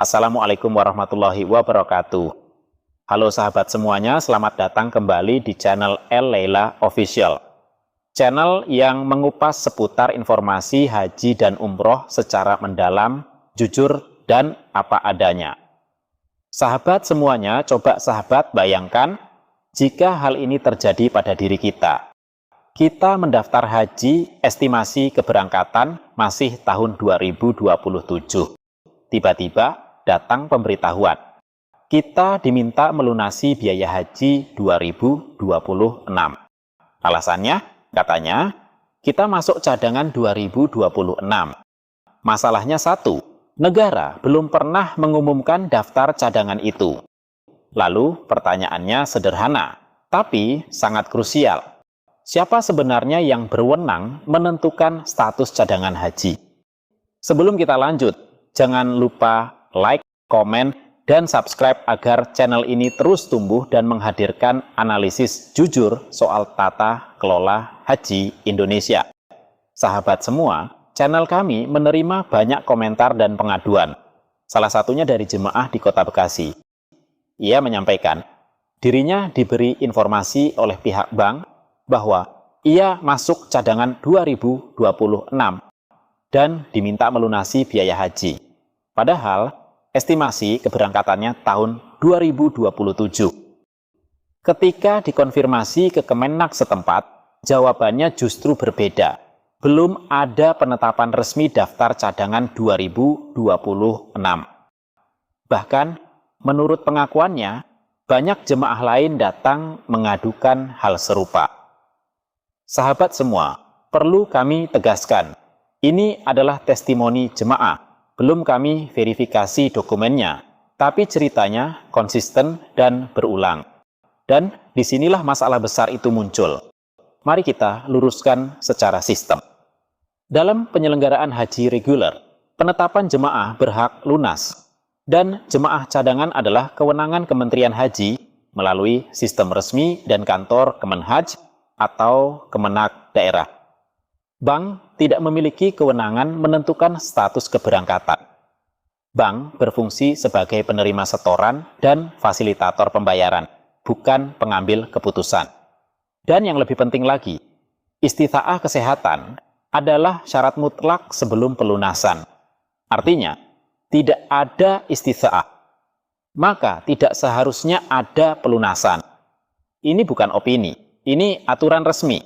Assalamualaikum warahmatullahi wabarakatuh. Halo sahabat semuanya, selamat datang kembali di channel El Leila Official. Channel yang mengupas seputar informasi haji dan umroh secara mendalam, jujur, dan apa adanya. Sahabat semuanya, coba sahabat bayangkan jika hal ini terjadi pada diri kita. Kita mendaftar haji, estimasi keberangkatan masih tahun 2027. Tiba-tiba datang pemberitahuan. Kita diminta melunasi biaya haji 2026. Alasannya, katanya, kita masuk cadangan 2026. Masalahnya satu, negara belum pernah mengumumkan daftar cadangan itu. Lalu pertanyaannya sederhana, tapi sangat krusial. Siapa sebenarnya yang berwenang menentukan status cadangan haji? Sebelum kita lanjut, jangan lupa like, komen, dan subscribe agar channel ini terus tumbuh dan menghadirkan analisis jujur soal tata kelola haji Indonesia. Sahabat semua, channel kami menerima banyak komentar dan pengaduan. Salah satunya dari jemaah di Kota Bekasi. Ia menyampaikan, dirinya diberi informasi oleh pihak bank bahwa ia masuk cadangan 2026 dan diminta melunasi biaya haji. Padahal, estimasi keberangkatannya tahun 2027. Ketika dikonfirmasi ke Kemenak setempat, jawabannya justru berbeda. Belum ada penetapan resmi daftar cadangan 2026. Bahkan, menurut pengakuannya, banyak jemaah lain datang mengadukan hal serupa. Sahabat semua, perlu kami tegaskan, ini adalah testimoni jemaah, belum kami verifikasi dokumennya, tapi ceritanya konsisten dan berulang. Dan disinilah masalah besar itu muncul. Mari kita luruskan secara sistem. Dalam penyelenggaraan haji reguler, penetapan jemaah berhak lunas, dan jemaah cadangan adalah kewenangan Kementerian Haji melalui sistem resmi dan kantor Kemenhaj atau Kemenak daerah. Bank tidak memiliki kewenangan menentukan status keberangkatan. Bank berfungsi sebagai penerima setoran dan fasilitator pembayaran, bukan pengambil keputusan. Dan yang lebih penting lagi, istita'ah kesehatan adalah syarat mutlak sebelum pelunasan. Artinya, tidak ada istita'ah, maka tidak seharusnya ada pelunasan. Ini bukan opini, ini aturan resmi.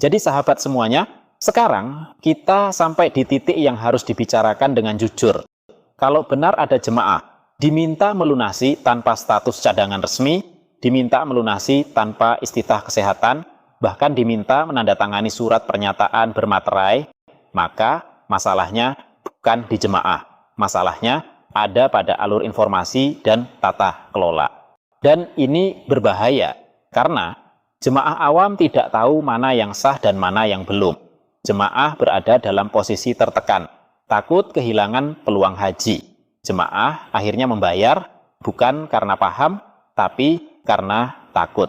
Jadi sahabat semuanya, sekarang kita sampai di titik yang harus dibicarakan dengan jujur. Kalau benar ada jemaah diminta melunasi tanpa status cadangan resmi, diminta melunasi tanpa istita'ah kesehatan, bahkan diminta menandatangani surat pernyataan bermaterai, maka masalahnya bukan di jemaah. Masalahnya ada pada alur informasi dan tata kelola. Dan ini berbahaya, karena jemaah awam tidak tahu mana yang sah dan mana yang belum. Jemaah berada dalam posisi tertekan, takut kehilangan peluang haji. Jemaah akhirnya membayar bukan karena paham, tapi karena takut.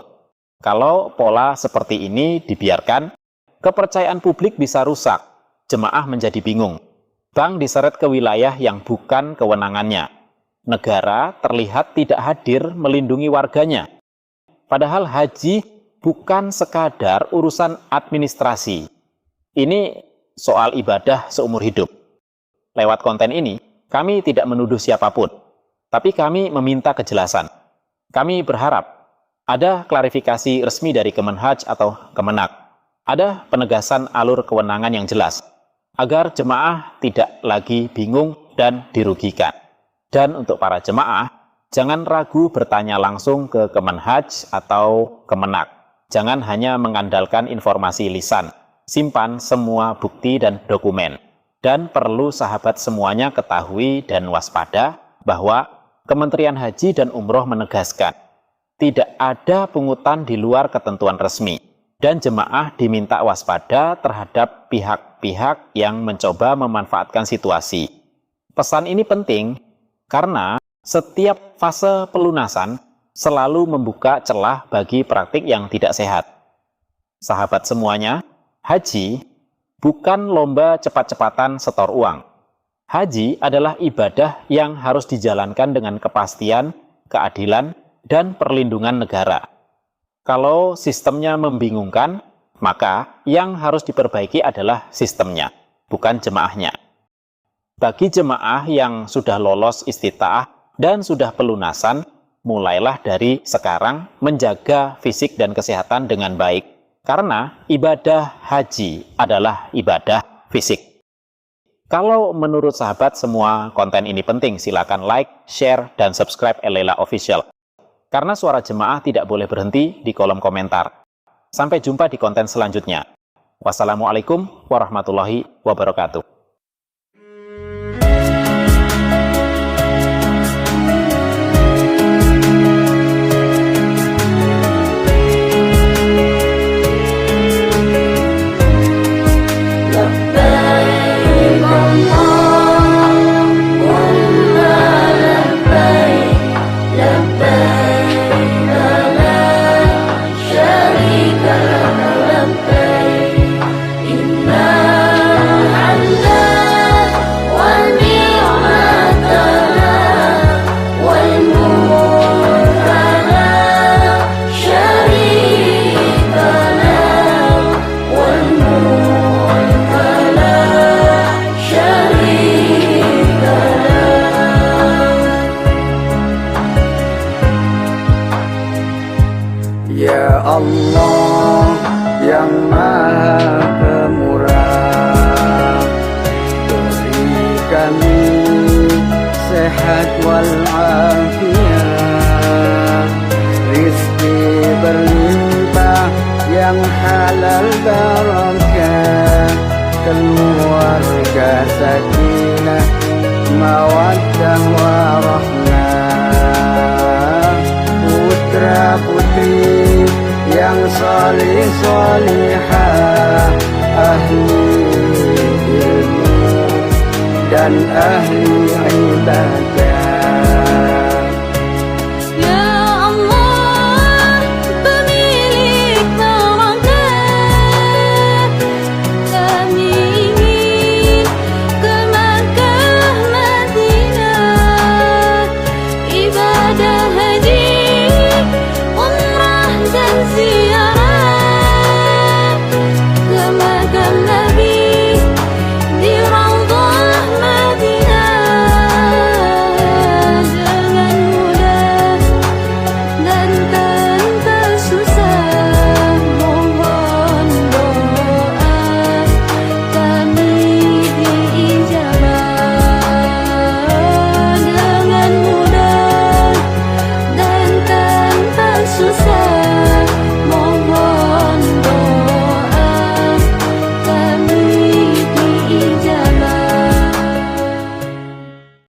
Kalau pola seperti ini dibiarkan, kepercayaan publik bisa rusak. Jemaah menjadi bingung. Bank diseret ke wilayah yang bukan kewenangannya. Negara terlihat tidak hadir melindungi warganya. Padahal haji bukan sekadar urusan administrasi. Ini soal ibadah seumur hidup. Lewat konten ini, kami tidak menuduh siapapun, tapi kami meminta kejelasan. Kami berharap ada klarifikasi resmi dari Kemenhaj atau Kemenak. Ada penegasan alur kewenangan yang jelas, agar jemaah tidak lagi bingung dan dirugikan. Dan untuk para jemaah, jangan ragu bertanya langsung ke Kemenhaj atau Kemenak. Jangan hanya mengandalkan informasi lisan, simpan semua bukti dan dokumen. Dan perlu sahabat semuanya ketahui dan waspada bahwa Kementerian Haji dan Umroh menegaskan, tidak ada pungutan di luar ketentuan resmi, dan jemaah diminta waspada terhadap pihak-pihak yang mencoba memanfaatkan situasi. Pesan ini penting karena setiap fase pelunasan selalu membuka celah bagi praktik yang tidak sehat. Sahabat semuanya, haji bukan lomba cepat-cepatan setor uang. Haji adalah ibadah yang harus dijalankan dengan kepastian, keadilan, dan perlindungan negara. Kalau sistemnya membingungkan, maka yang harus diperbaiki adalah sistemnya, bukan jemaahnya. Bagi jemaah yang sudah lolos istita'ah dan sudah pelunasan, mulailah dari sekarang menjaga fisik dan kesehatan dengan baik, karena ibadah haji adalah ibadah fisik. Kalau menurut sahabat semua konten ini penting, silakan like, share, dan subscribe Elela Official. Karena suara jemaah tidak boleh berhenti di kolom komentar. Sampai jumpa di konten selanjutnya. Wassalamualaikum warahmatullahi wabarakatuh. Ya Allah yang Maha Pemurah, beri kami sehat walafiat, rizki berlimpah yang halal barakah, keluarga sakinah, mawaddah warahmah, putra putri yang salih salihah, ahli ilmu dan ahli ibadah. Susah